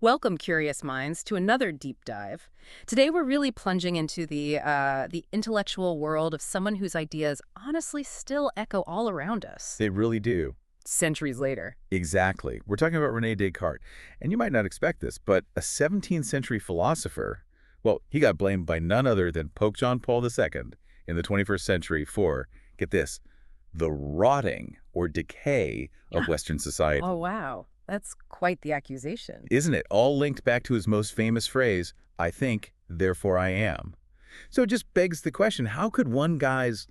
Welcome, curious minds, to another deep dive. Today we're really plunging into the intellectual world of someone whose ideas honestly still echo all around us, They really do. centuries later. Exactly. We're talking about René Descartes. And you might not expect this, but a 17th century philosopher, well, he got blamed by none other than Pope John Paul II in the 21st century for, get this, the rotting or decay of Western Oh, society. wow. That's quite the accusation. Isn't it? All linked back to his most famous phrase, I think, therefore I am. So it just begs the question, how could one guy's,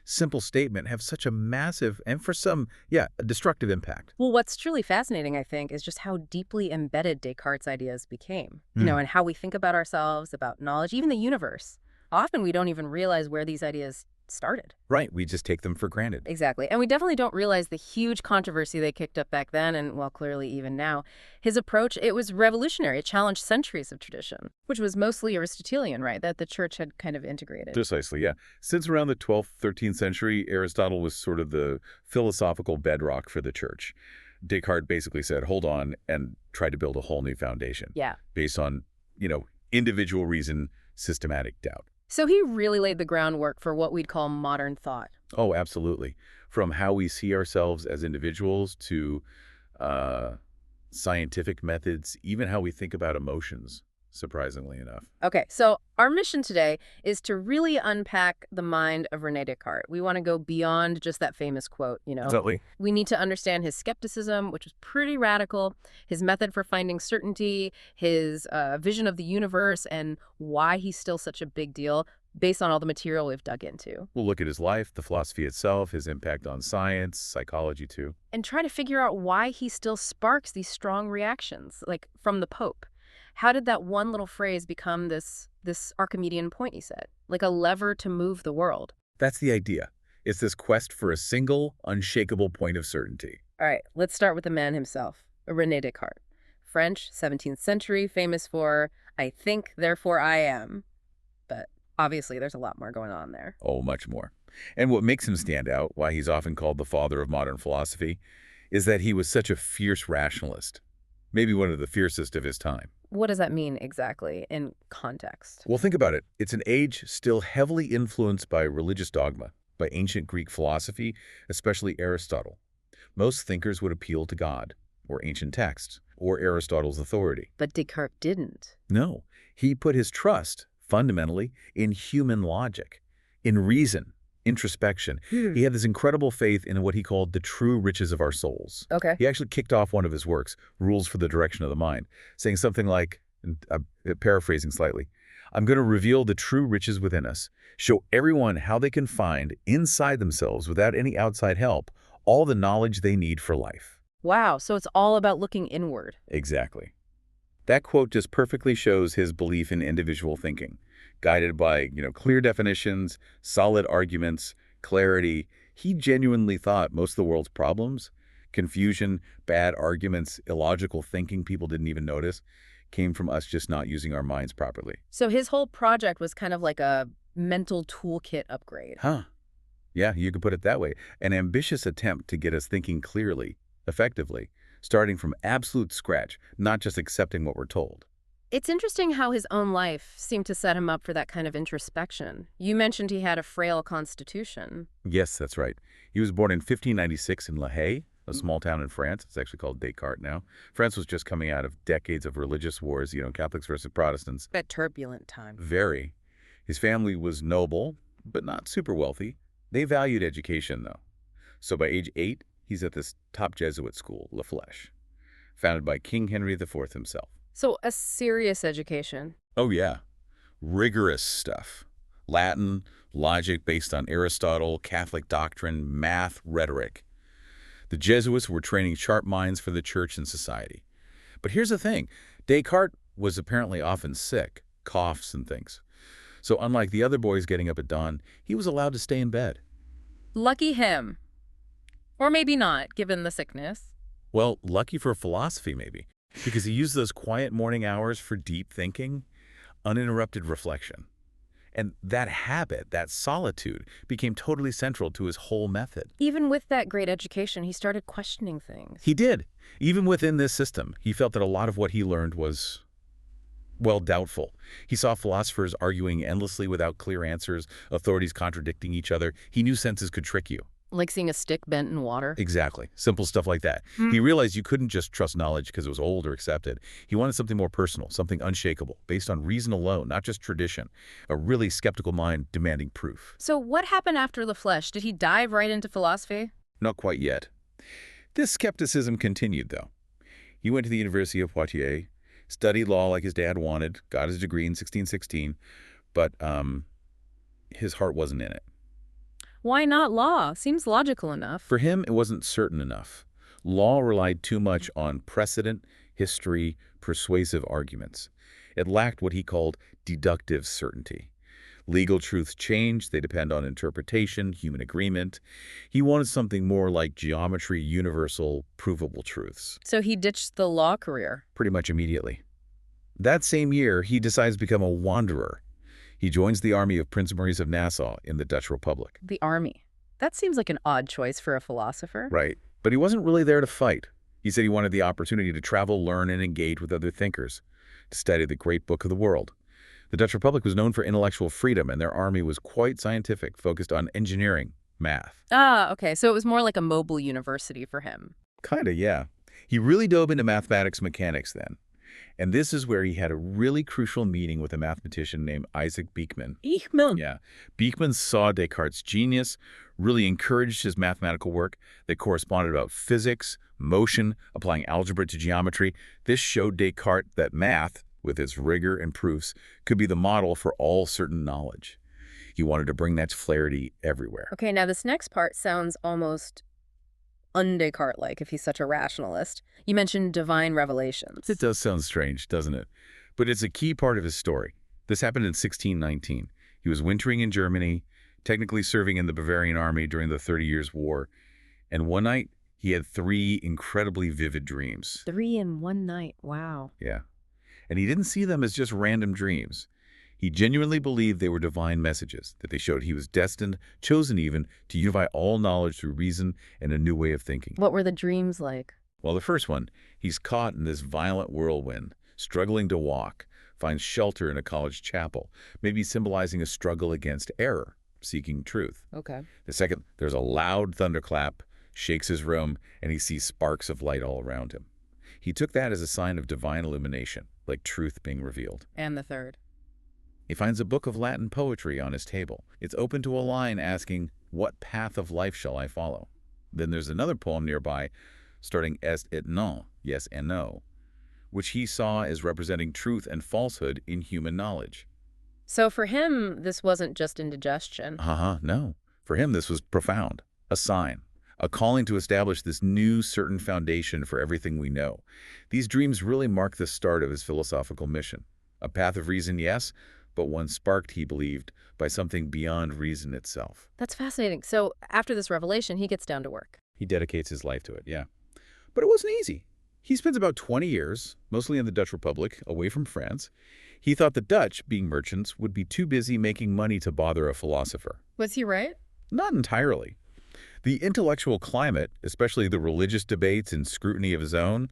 simple statement have such a massive and for some, a destructive impact? Well, what's truly fascinating, I think, is just how deeply embedded Descartes' ideas became, and how we think about ourselves, about knowledge, even the universe. Often we don't even realize where these ideas started. Right, we just take them for granted. Exactly. And we definitely don't realize the huge controversy they kicked up back then and, well, clearly even now. His approach, it was revolutionary. It challenged centuries of tradition, which was mostly Aristotelian, right, that the church had kind of integrated. Precisely, yeah. Since around the 12th, 13th century, Aristotle was sort of the philosophical bedrock for the church. Descartes basically said, hold on, and tried to build a whole new foundation Yeah. based on, individual reason, systematic doubt. So he really laid the groundwork for what we'd call modern thought. Oh, absolutely. From how we see ourselves as individuals to scientific methods, even how we think about emotions, surprisingly enough. Okay, so our mission today is to really unpack the mind of René Descartes. We want to go beyond just that famous quote. Exactly. We need to understand his skepticism, which was pretty radical, his method for finding certainty, his vision of the universe, and why he's still such a big deal based on all the material we've dug into. We'll look at his life, the philosophy itself, his impact on science, psychology too. And try to figure out why he still sparks these strong reactions, like from the Pope. How did that one little phrase become this Archimedean point, he said, like a lever to move the world? That's the idea. It's this quest for a single, unshakable point of certainty. All right, let's start with the man himself, René Descartes. French, 17th century, famous for, I think, therefore I am. But obviously there's a lot more going on there. Oh, much more. And what makes him stand out, why he's often called the father of modern philosophy, is that he was such a fierce rationalist. Maybe one of the fiercest of his time. What does that mean exactly in context? Well, think about it. It's an age still heavily influenced by religious dogma, by ancient Greek philosophy, especially Aristotle. Most thinkers would appeal to God, or ancient texts, or Aristotle's authority. But Descartes didn't. No, he put his trust, fundamentally, in human logic, in reason, introspection. He had this incredible faith in what he called the true riches of our souls. Okay. He actually kicked off one of his works, Rules for the Direction of the Mind, saying something like, and I'm paraphrasing slightly, I'm going to reveal the true riches within us, show everyone how they can find inside themselves, without any outside help, all the knowledge they need for life. Wow, so it's all about looking inward. Exactly. That quote just perfectly shows his belief in individual thinking, guided by, clear definitions, solid arguments, clarity. He genuinely thought most of the world's problems, confusion, bad arguments, illogical thinking people didn't even notice, came from us just not using our minds properly. So his whole project was kind of like a mental toolkit upgrade. Huh. Yeah, you could put it that way. An ambitious attempt to get us thinking clearly, effectively, starting from absolute scratch, not just accepting what we're told. It's interesting how his own life seemed to set him up for that kind of introspection. You mentioned he had a frail constitution. Yes, that's right. He was born in 1596 in La Haye, a small town in France. It's actually called Descartes now. France was just coming out of decades of religious wars, Catholics versus Protestants. A turbulent time. Very. His family was noble, but not super wealthy. They valued education, though. So by age 8, he's at this top Jesuit school, La Flèche, founded by King Henry IV himself. So a serious education. Oh, yeah. Rigorous stuff. Latin, logic based on Aristotle, Catholic doctrine, math, rhetoric. The Jesuits were training sharp minds for the church and society. But here's the thing. Descartes was apparently often sick, coughs and things. So unlike the other boys getting up at dawn, he was allowed to stay in bed. Lucky him. Or maybe not, given the sickness. Well, lucky for philosophy, maybe, because he used those quiet morning hours for deep thinking, uninterrupted reflection. And that habit, that solitude, became totally central to his whole method. Even with that great education, he started questioning things. He did. Even within this system, he felt that a lot of what he learned was, well, doubtful. He saw philosophers arguing endlessly without clear answers, authorities contradicting each other. He knew senses could trick you. Like seeing a stick bent in water? Exactly. Simple stuff like that. He realized you couldn't just trust knowledge because it was old or accepted. He wanted something more personal, something unshakable, based on reason alone, not just tradition. A really skeptical mind demanding proof. So what happened after the flesh? Did he dive right into philosophy? Not quite yet. This skepticism continued, though. He went to the University of Poitiers, studied law like his dad wanted, got his degree in 1616, but his heart wasn't in it. Why not law? Seems logical enough. For him, it wasn't certain enough. Law relied too much on precedent, history, persuasive arguments. It lacked what he called deductive certainty. Legal truths change, they depend on interpretation, human agreement. He wanted something more like geometry, universal, provable truths. So he ditched the law career. Pretty much immediately. That same year, he decides to become a wanderer. He joins the army of Prince Maurice of Nassau in the Dutch Republic. The army. That seems like an odd choice for a philosopher. Right. But he wasn't really there to fight. He said he wanted the opportunity to travel, learn, and engage with other thinkers, to study the great book of the world. The Dutch Republic was known for intellectual freedom, and their army was quite scientific, focused on engineering, math. Ah, okay. So it was more like a mobile university for him. Kinda, yeah. He really dove into mathematics mechanics then. And this is where he had a really crucial meeting with a mathematician named Isaac Beeckman. Beeckman. Yeah. Beeckman saw Descartes' genius, really encouraged his mathematical work. They corresponded about physics, motion, applying algebra to geometry. This showed Descartes that math, with its rigor and proofs, could be the model for all certain knowledge. He wanted to bring that clarity everywhere. Okay, now this next part sounds almost un-Descartes-like if he's such a rationalist. You mentioned divine revelations. It does sound strange, doesn't it? But it's a key part of his story. This happened in 1619. He was wintering in Germany, technically serving in the Bavarian army during the 30 Years' War. And one night, he had 3 incredibly vivid dreams. 3 in one night. Wow. Yeah. And he didn't see them as just random dreams. He genuinely believed they were divine messages, that they showed he was destined, chosen even, to unify all knowledge through reason and a new way of thinking. What were the dreams like? Well, the first one, he's caught in this violent whirlwind, struggling to walk, finds shelter in a college chapel, maybe symbolizing a struggle against error, seeking truth. Okay. The second, there's a loud thunderclap, shakes his room, and he sees sparks of light all around him. He took that as a sign of divine illumination, like truth being revealed. And the third? He finds a book of Latin poetry on his table. It's open to a line asking, "What path of life shall I follow?" Then there's another poem nearby, starting est et non, yes and no, which he saw as representing truth and falsehood in human knowledge. So for him, this wasn't just indigestion. No. For him, this was profound, a sign, a calling to establish this new certain foundation for everything we know. These dreams really mark the start of his philosophical mission. A path of reason, yes, but one sparked, he believed, by something beyond reason itself. That's fascinating. So after this revelation, he gets down to work. He dedicates his life to it, yeah. But it wasn't easy. He spends about 20 years, mostly in the Dutch Republic, away from France. He thought the Dutch, being merchants, would be too busy making money to bother a philosopher. Was he right? Not entirely. The intellectual climate, especially the religious debates and scrutiny of his own,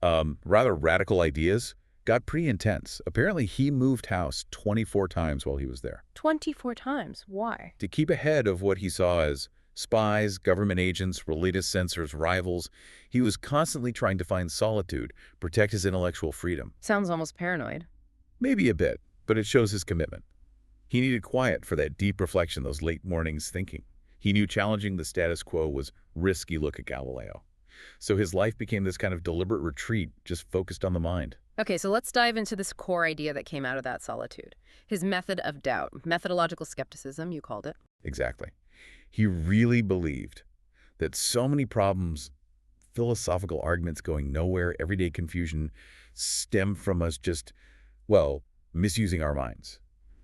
rather radical ideas, got pretty intense. Apparently, he moved house 24 times while he was there. 24 times. Why? To keep ahead of what he saw as spies, government agents, religious censors, rivals, he was constantly trying to find solitude, protect his intellectual freedom. Sounds almost paranoid. Maybe a bit, but it shows his commitment. He needed quiet for that deep reflection, those late mornings thinking. He knew challenging the status quo was risky. Look at Galileo. So his life became this kind of deliberate retreat, just focused on the mind. Okay, so let's dive into this core idea that came out of that solitude. His method of doubt, methodological skepticism, you called it. Exactly. He really believed that so many problems, philosophical arguments going nowhere, everyday confusion, stem from us just, well, misusing our minds,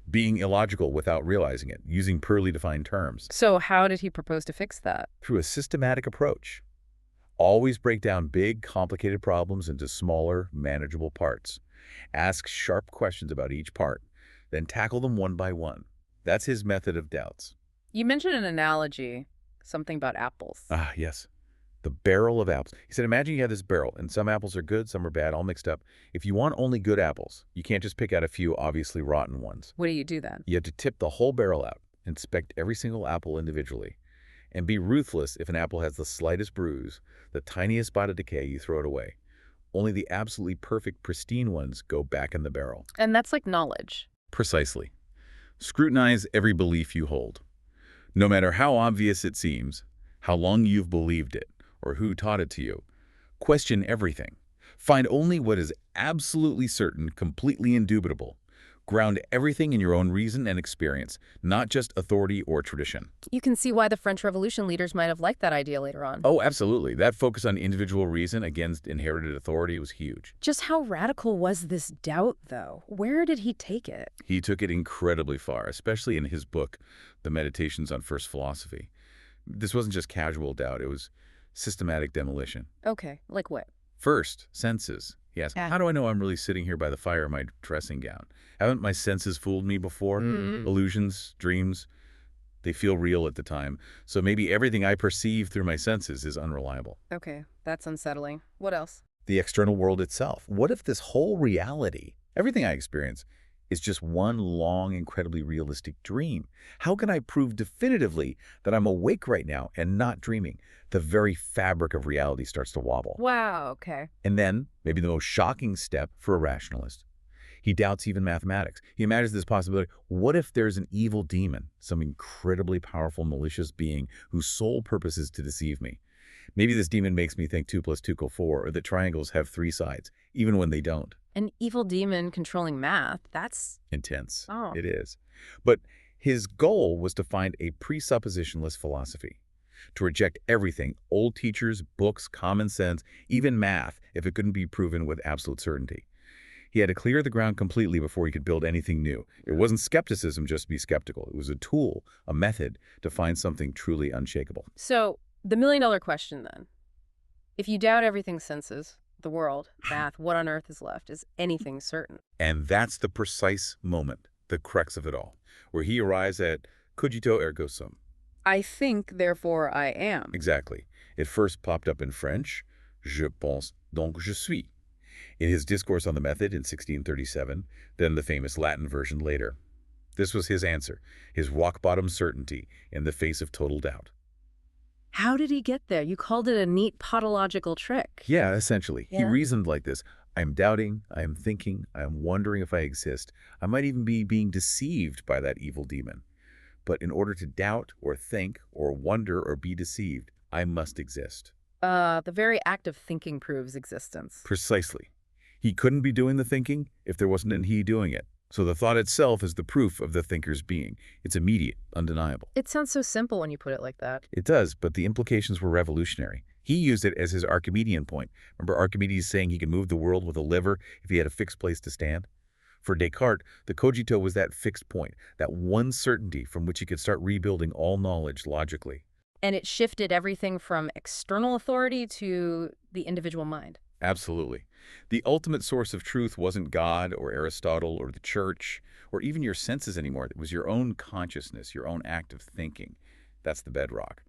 being illogical without realizing it, using poorly defined terms. So how did he propose to fix that? Through a systematic approach. Always break down big, complicated problems into smaller, manageable parts. Ask sharp questions about each part, then tackle them one by one. That's his method of doubts. You mentioned an analogy, something about apples. Ah, yes. The barrel of apples. He said, imagine you have this barrel, and some apples are good, some are bad, all mixed up. If you want only good apples, you can't just pick out a few obviously rotten ones. What do you do then? You have to tip the whole barrel out, inspect every single apple individually, and be ruthless if an apple has the slightest bruise, the tiniest spot of decay, you throw it away. Only the absolutely perfect, pristine ones go back in the barrel. And that's like knowledge. Precisely. Scrutinize every belief you hold. No matter how obvious it seems, how long you've believed it, or who taught it to you. Question everything. Find only what is absolutely certain, completely indubitable. Ground everything in your own reason and experience, not just authority or tradition. You can see why the French Revolution leaders might have liked that idea later on. Oh, absolutely. That focus on individual reason against inherited authority was huge. Just how radical was this doubt, though? Where did he take it? He took it incredibly far, especially in his book, The Meditations on First Philosophy. This wasn't just casual doubt, it was systematic demolition. Okay, like what? First, senses. He asked, how do I know I'm really sitting here by the fire in my dressing gown? Haven't my senses fooled me before? Illusions, dreams, they feel real at the time. So maybe everything I perceive through my senses is unreliable. Okay, that's unsettling. What else? The external world itself. What if this whole reality, everything I experience, is just one long, incredibly realistic dream? How can I prove definitively that I'm awake right now and not dreaming? The very fabric of reality starts to wobble. Wow, okay. And then, maybe the most shocking step for a rationalist, he doubts even mathematics. He imagines this possibility. What if there's an evil demon, some incredibly powerful, malicious being whose sole purpose is to deceive me? Maybe this demon makes me think 2 + 2 = 4, or that triangles have 3 sides, even when they don't. An evil demon controlling math, that's Intense. Oh. It is. But his goal was to find a presuppositionless philosophy, to reject everything, old teachers, books, common sense, even math, if it couldn't be proven with absolute certainty. He had to clear the ground completely before he could build anything new. It wasn't skepticism just to be skeptical. It was a tool, a method to find something truly unshakable. So, the million-dollar question then. If you doubt everything's senses, the world, math, what on earth is left? Is anything certain? And that's the precise moment, the crux of it all, where he arrives at Cogito ergo sum. I think, therefore I am. Exactly. It first popped up in French, je pense, donc je suis, in his discourse on the method in 1637, then the famous Latin version later. This was his answer, his rock-bottom certainty in the face of total doubt. How did he get there? You called it a neat podological trick. Yeah, essentially. He Yeah. reasoned like this. I'm doubting, I am thinking, I am wondering if I exist. I might even be being deceived by that evil demon. But in order to doubt or think or wonder or be deceived, I must exist. The very act of thinking proves existence. Precisely. He couldn't be doing the thinking if there wasn't an he doing it. So the thought itself is the proof of the thinker's being. It's immediate, undeniable. It sounds so simple when you put it like that. It does, but the implications were revolutionary. He used it as his Archimedean point. Remember Archimedes saying he could move the world with a lever if he had a fixed place to stand? For Descartes, the cogito was that fixed point, that one certainty from which he could start rebuilding all knowledge logically. And it shifted everything from external authority to the individual mind. Absolutely. The ultimate source of truth wasn't God or Aristotle or the church or even your senses anymore. It was your own consciousness, your own act of thinking. That's the bedrock.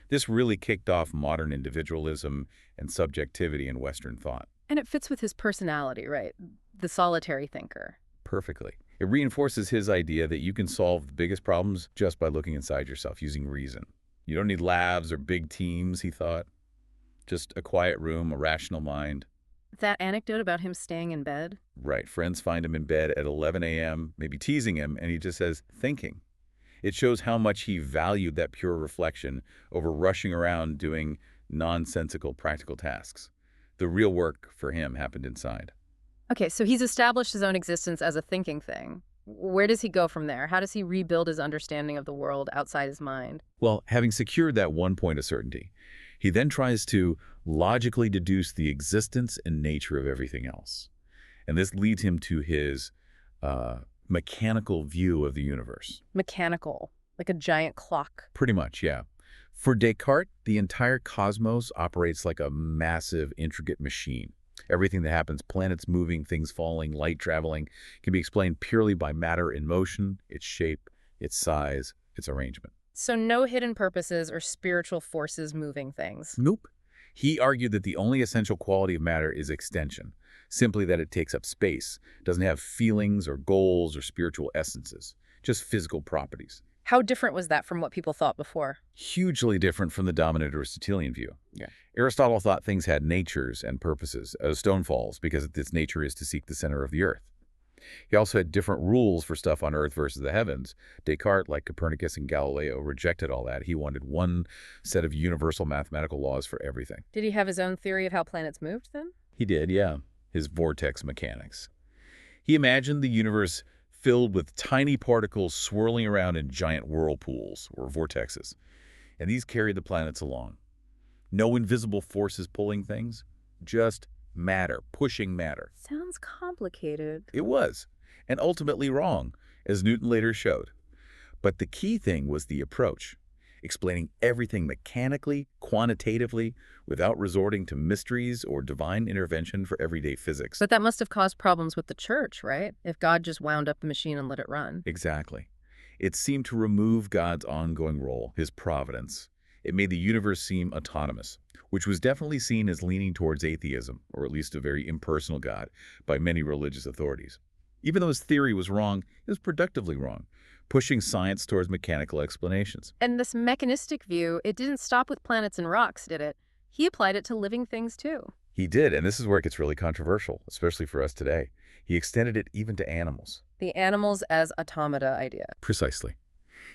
This really kicked off modern individualism and subjectivity in Western thought. And it fits with his personality, right? The solitary thinker. Perfectly. It reinforces his idea that you can solve the biggest problems just by looking inside yourself using reason. You don't need labs or big teams, he thought. Just a quiet room, a rational mind. That anecdote about him staying in bed? Right. Friends find him in bed at 11 a.m., maybe teasing him, and he just says, thinking. It shows how much he valued that pure reflection over rushing around doing nonsensical practical tasks. The real work for him happened inside. Okay, so he's established his own existence as a thinking thing. Where does he go from there? How does he rebuild his understanding of the world outside his mind? Well, having secured that one point of certainty, he then tries to logically deduce the existence and nature of everything else. And this leads him to his mechanical view of the universe. Mechanical, like a giant clock. Pretty much, yeah. For Descartes, the entire cosmos operates like a massive, intricate machine. Everything that happens, planets moving, things falling, light traveling, can be explained purely by matter in motion, its shape, its size, its arrangement. So no hidden purposes or spiritual forces moving things. Nope. He argued that the only essential quality of matter is extension, simply that it takes up space, doesn't have feelings or goals or spiritual essences, just physical properties. How different was that from what people thought before? Hugely different from the dominant Aristotelian view. Yeah. Aristotle thought things had natures and purposes, as stone falls, because its nature is to seek the center of the earth. He also had different rules for stuff on earth versus the heavens. Descartes, like Copernicus and Galileo, rejected all that. He wanted one set of universal mathematical laws for everything. Did he have his own theory of how planets moved then? He did, yeah. His vortex mechanics. He imagined the universe filled with tiny particles swirling around in giant whirlpools, or vortexes. And these carried the planets along. No invisible forces pulling things, just matter, pushing matter. Sounds complicated. It was, and ultimately wrong, as Newton later showed. But the key thing was the approach, explaining everything mechanically, quantitatively, without resorting to mysteries or divine intervention for everyday physics. But that must have caused problems with the church, right? If God just wound up the machine and let it run. Exactly. It seemed to remove God's ongoing role, his providence. It made the universe seem autonomous, which was definitely seen as leaning towards atheism, or at least a very impersonal God, by many religious authorities. Even though his theory was wrong, it was productively wrong, pushing science towards mechanical explanations. And this mechanistic view, it didn't stop with planets and rocks, did it? He applied it to living things too. He did, and this is where it gets really controversial, especially for us today. He extended it even to animals. The animals as automata idea. Precisely.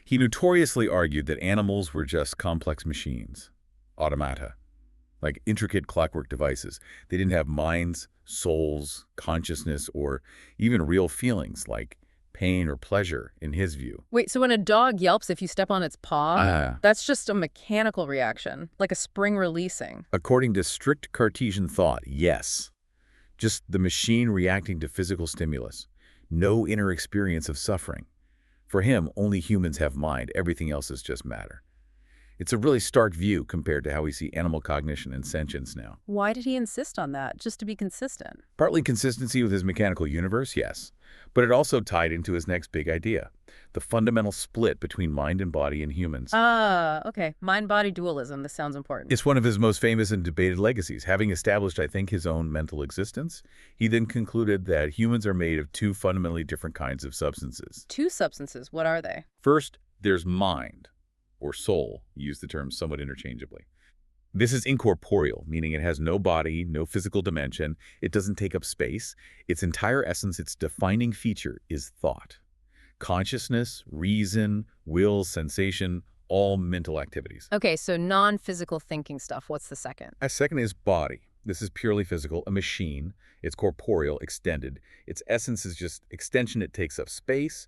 He notoriously argued that animals were just complex machines, automata, like intricate clockwork devices. They didn't have minds, souls, consciousness, or even real feelings like pain or pleasure, in his view. Wait, so when a dog yelps if you step on its paw, that's just a mechanical reaction, like a spring releasing. According to strict Cartesian thought, yes. Just the machine reacting to physical stimulus. No inner experience of suffering. For him, only humans have mind. Everything else is just matter. It's a really stark view compared to how we see animal cognition and sentience now. Why did he insist on that, just to be consistent? Partly consistency with his mechanical universe, yes. But it also tied into his next big idea, the fundamental split between mind and body in humans. Okay. Mind-body dualism. This sounds important. It's one of his most famous and debated legacies. Having established, I think, his own mental existence, he then concluded that humans are made of two fundamentally different kinds of substances. Two substances. What are they? First, there's mind, or soul. You use the term somewhat interchangeably. This is incorporeal, meaning it has no body, no physical dimension. It doesn't take up space. Its entire essence, its defining feature, is thought. Consciousness, reason, will, sensation, all mental activities. Okay, so non-physical thinking stuff. What's the second? A second is body. This is purely physical, a machine. It's corporeal, extended. Its essence is just extension. It takes up space,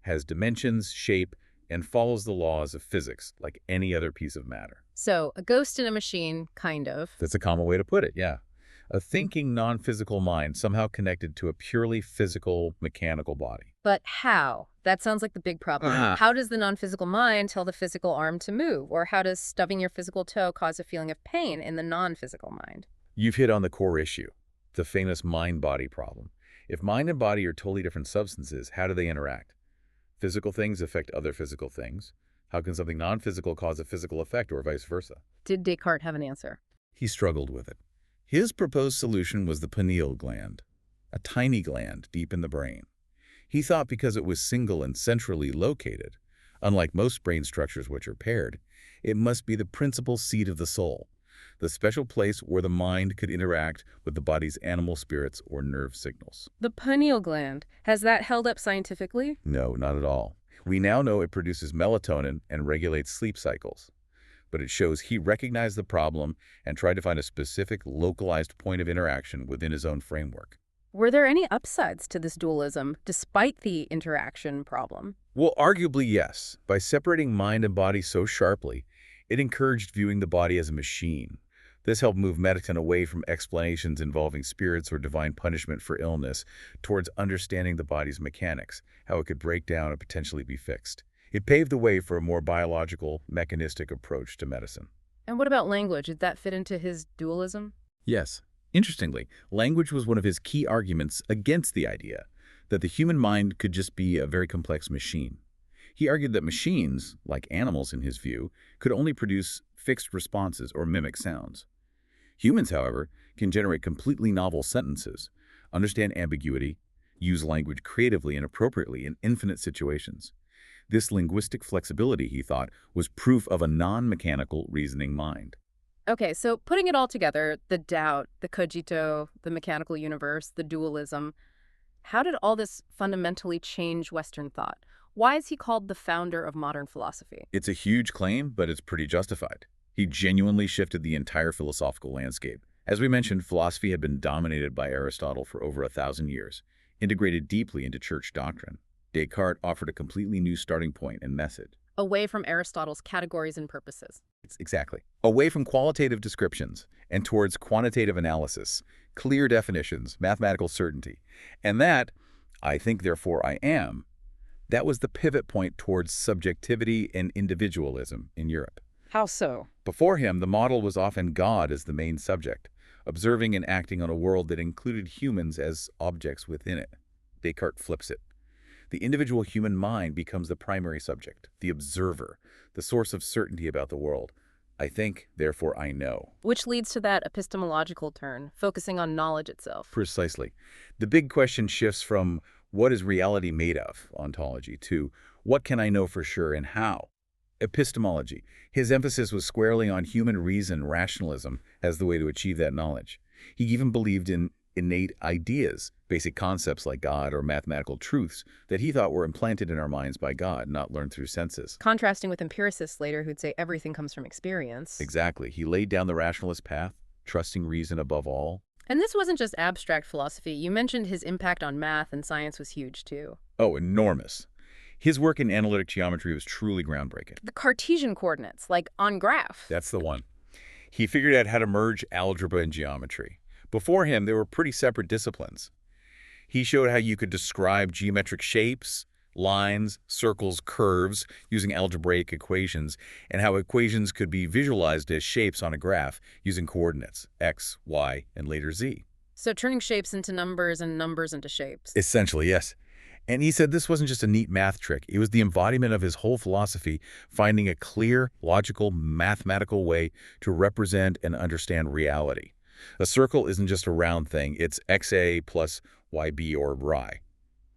has dimensions, shape, and follows the laws of physics like any other piece of matter. So, a ghost in a machine, kind of. That's a common way to put it, yeah. A thinking, non-physical mind somehow connected to a purely physical, mechanical body. But how? That sounds like the big problem. How does the non-physical mind tell the physical arm to move? Or how does stubbing your physical toe cause a feeling of pain in the non-physical mind? You've hit on the core issue, the famous mind-body problem. If mind and body are totally different substances, how do they interact? Physical things affect other physical things. How can something non-physical cause a physical effect or vice versa? Did Descartes have an answer? He struggled with it. His proposed solution was the pineal gland, a tiny gland deep in the brain. He thought because it was single and centrally located, unlike most brain structures which are paired, it must be the principal seat of the soul, the special place where the mind could interact with the body's animal spirits or nerve signals. The pineal gland. Has that held up scientifically? No, not at all. We now know it produces melatonin and regulates sleep cycles. But it shows he recognized the problem and tried to find a specific, localized point of interaction within his own framework. Were there any upsides to this dualism, despite the interaction problem? Well, arguably yes. By separating mind and body so sharply, it encouraged viewing the body as a machine. This helped move medicine away from explanations involving spirits or divine punishment for illness towards understanding the body's mechanics, how it could break down and potentially be fixed. It paved the way for a more biological, mechanistic approach to medicine. And what about language? Did that fit into his dualism? Yes. Interestingly, language was one of his key arguments against the idea that the human mind could just be a very complex machine. He argued that machines, like animals in his view, could only produce fixed responses or mimic sounds. Humans, however, can generate completely novel sentences, understand ambiguity, use language creatively and appropriately in infinite situations. This linguistic flexibility, he thought, was proof of a non-mechanical reasoning mind. Okay, so putting it all together, the doubt, the cogito, the mechanical universe, the dualism, how did all this fundamentally change Western thought? Why is he called the founder of modern philosophy? It's a huge claim, but it's pretty justified. He genuinely shifted the entire philosophical landscape. As we mentioned, philosophy had been dominated by Aristotle for over 1,000 years, integrated deeply into church doctrine. Descartes offered a completely new starting point and method. Away from Aristotle's categories and purposes. Exactly. Away from qualitative descriptions and towards quantitative analysis, clear definitions, mathematical certainty. And that, I think, therefore I am, that was the pivot point towards subjectivity and individualism in Europe. How so? Before him, the model was often God as the main subject, observing and acting on a world that included humans as objects within it. Descartes flips it. The individual human mind becomes the primary subject, the observer, the source of certainty about the world. I think, therefore I know. Which leads to that epistemological turn, focusing on knowledge itself. Precisely. The big question shifts from what is reality made of, ontology, to what can I know for sure and how? Epistemology. His emphasis was squarely on human reason, rationalism, as the way to achieve that knowledge. He even believed in innate ideas, basic concepts like God or mathematical truths that he thought were implanted in our minds by God, not learned through senses. Contrasting with empiricists later who'd say everything comes from experience. Exactly. He laid down the rationalist path, trusting reason above all. And this wasn't just abstract philosophy. You mentioned his impact on math and science was huge, too. Oh, enormous. His work in analytic geometry was truly groundbreaking. The Cartesian coordinates, like on graph. That's the one. He figured out how to merge algebra and geometry. Before him, they were pretty separate disciplines. He showed how you could describe geometric shapes, lines, circles, curves using algebraic equations, and how equations could be visualized as shapes on a graph using coordinates, x, y, and later z. So turning shapes into numbers and numbers into shapes. Essentially, yes. And he said this wasn't just a neat math trick. It was the embodiment of his whole philosophy, finding a clear, logical, mathematical way to represent and understand reality. A circle isn't just a round thing. It's xa plus yb or y.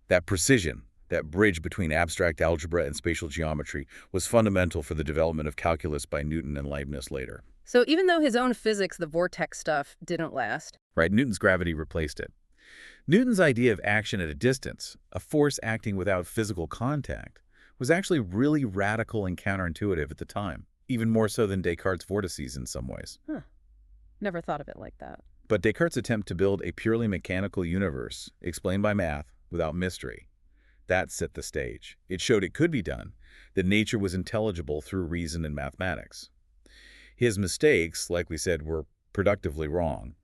That precision, that bridge between abstract algebra and spatial geometry, was fundamental for the development of calculus by Newton and Leibniz later. So even though his own physics, the vortex stuff, didn't last. Right, Newton's gravity replaced it. Newton's idea of action at a distance, a force acting without physical contact, was actually really radical and counterintuitive at the time, even more so than Descartes' vortices in some ways. Huh. Never thought of it like that. But Descartes' attempt to build a purely mechanical universe, explained by math, without mystery, that set the stage. It showed it could be done, that nature was intelligible through reason and mathematics. His mistakes, like we said, were productively wrong.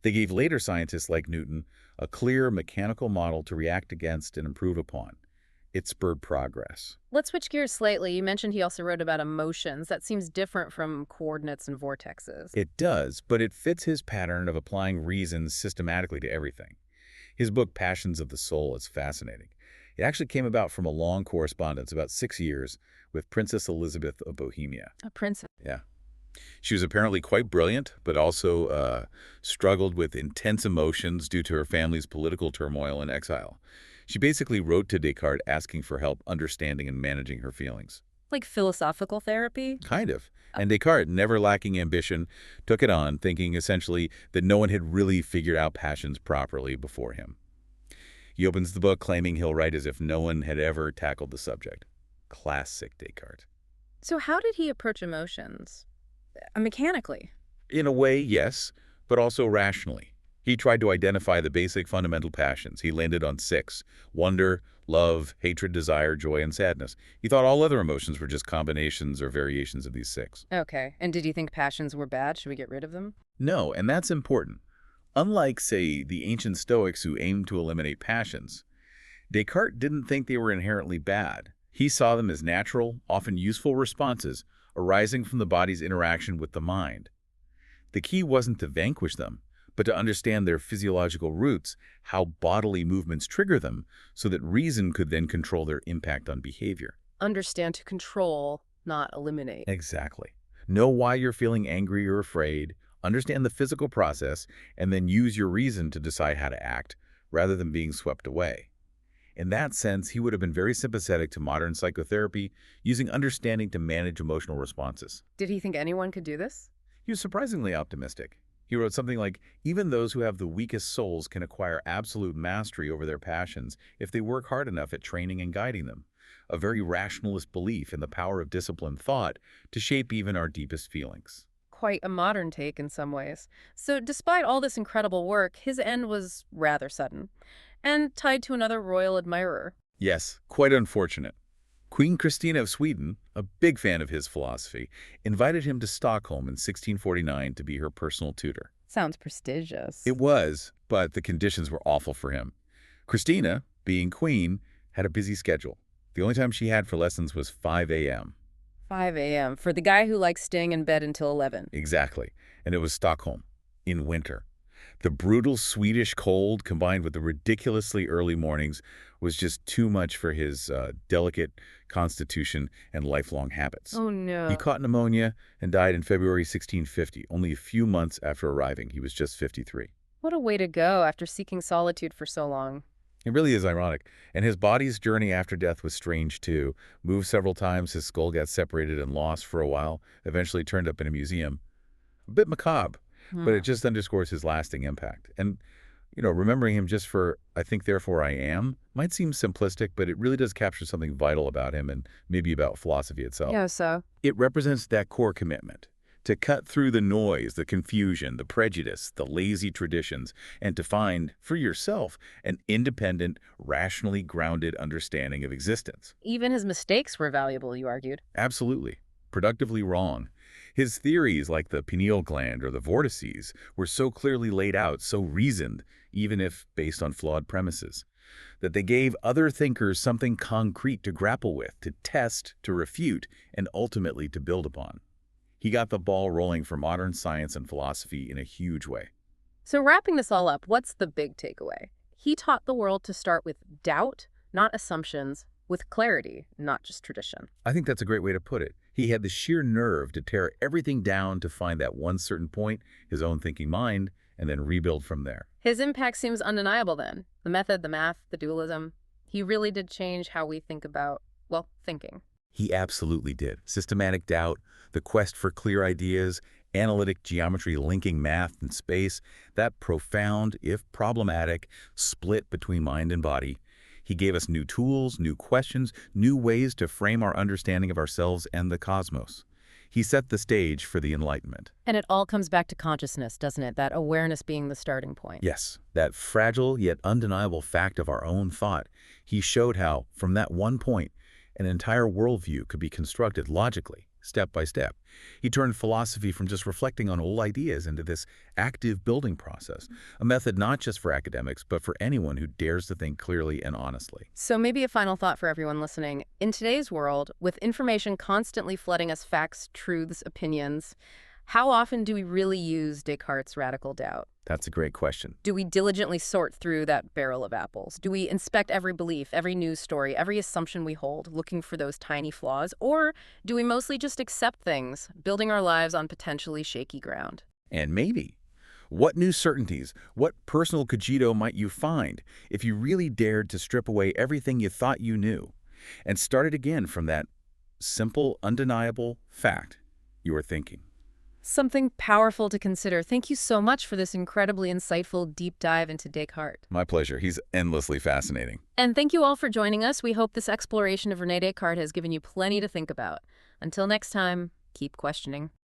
They gave later scientists like Newton a clear mechanical model to react against and improve upon. It spurred progress. Let's switch gears slightly. You mentioned he also wrote about emotions. That seems different from coordinates and vortexes. It does, but it fits his pattern of applying reason systematically to everything. His book, Passions of the Soul, is fascinating. It actually came about from a long correspondence, about 6 years, with Princess Elizabeth of Bohemia. A princess. Yeah. She was apparently quite brilliant, but also struggled with intense emotions due to her family's political turmoil and exile. She basically wrote to Descartes asking for help understanding and managing her feelings. Like philosophical therapy? Kind of. And Descartes, never lacking ambition, took it on, thinking essentially that no one had really figured out passions properly before him. He opens the book claiming he'll write as if no one had ever tackled the subject. Classic Descartes. So how did he approach emotions? Mechanically? In a way, yes, but also rationally. He tried to identify the basic fundamental passions. He landed on 6: wonder, love, hatred, desire, joy, and sadness. He thought all other emotions were just combinations or variations of these 6. Okay. And did you think passions were bad? Should we get rid of them? No, and that's important. Unlike, say, the ancient Stoics who aimed to eliminate passions, Descartes didn't think they were inherently bad. He saw them as natural, often useful responses arising from the body's interaction with the mind. The key wasn't to vanquish them, but to understand their physiological roots, how bodily movements trigger them, so that reason could then control their impact on behavior. Understand to control, not eliminate. Exactly. Know why you're feeling angry or afraid, understand the physical process, and then use your reason to decide how to act, rather than being swept away. In that sense, he would have been very sympathetic to modern psychotherapy, using understanding to manage emotional responses. Did he think anyone could do this? He was surprisingly optimistic. He wrote something like, "Even those who have the weakest souls can acquire absolute mastery over their passions if they work hard enough at training and guiding them." A very rationalist belief in the power of disciplined thought to shape even our deepest feelings. Quite a modern take in some ways. So despite all this incredible work, his end was rather sudden and tied to another royal admirer. Yes, quite unfortunate. Queen Christina of Sweden, a big fan of his philosophy, invited him to Stockholm in 1649 to be her personal tutor. Sounds prestigious. It was, but the conditions were awful for him. Christina, being queen, had a busy schedule. The only time she had for lessons was 5 a.m. 5 a.m. for the guy who likes staying in bed until 11. Exactly. And it was Stockholm, in winter. The brutal Swedish cold, combined with the ridiculously early mornings, was just too much for his delicate constitution and lifelong habits. Oh, no. He caught pneumonia and died in February 1650, only a few months after arriving. He was just 53. What a way to go after seeking solitude for so long. It really is ironic. And his body's journey after death was strange, too. Moved several times, his skull got separated and lost for a while, eventually turned up in a museum. A bit macabre, but it just underscores his lasting impact. And, remembering him just for "I think, therefore I am" might seem simplistic, but it really does capture something vital about him and maybe about philosophy itself. Yeah, so? It represents that core commitment to cut through the noise, the confusion, the prejudice, the lazy traditions, and to find, for yourself, an independent, rationally grounded understanding of existence. Even his mistakes were valuable, you argued. Absolutely. Productively wrong. His theories, like the pineal gland or the vortices, were so clearly laid out, so reasoned, even if based on flawed premises, that they gave other thinkers something concrete to grapple with, to test, to refute, and ultimately to build upon. He got the ball rolling for modern science and philosophy in a huge way. So wrapping this all up, what's the big takeaway? He taught the world to start with doubt, not assumptions, with clarity, not just tradition. I think that's a great way to put it. He had the sheer nerve to tear everything down to find that one certain point, his own thinking mind, and then rebuild from there. His impact seems undeniable then. The method, the math, the dualism. He really did change how we think about, thinking. He absolutely did. Systematic doubt, the quest for clear ideas, analytic geometry linking math and space, that profound, if problematic, split between mind and body. He gave us new tools, new questions, new ways to frame our understanding of ourselves and the cosmos. He set the stage for the Enlightenment. And it all comes back to consciousness, doesn't it? That awareness being the starting point. Yes, that fragile yet undeniable fact of our own thought. He showed how, from that one point, an entire worldview could be constructed logically, step by step. He turned philosophy from just reflecting on old ideas into this active building process, a method not just for academics, but for anyone who dares to think clearly and honestly. So maybe a final thought for everyone listening. In today's world, with information constantly flooding us facts, truths, opinions, how often do we really use Descartes' radical doubt? That's a great question. Do we diligently sort through that barrel of apples? Do we inspect every belief, every news story, every assumption we hold, looking for those tiny flaws? Or do we mostly just accept things, building our lives on potentially shaky ground? And maybe, what new certainties, what personal cogito might you find if you really dared to strip away everything you thought you knew and started again from that simple, undeniable fact you are thinking? Something powerful to consider. Thank you so much for this incredibly insightful deep dive into Descartes. My pleasure. He's endlessly fascinating. And thank you all for joining us. We hope this exploration of René Descartes has given you plenty to think about. Until next time, keep questioning.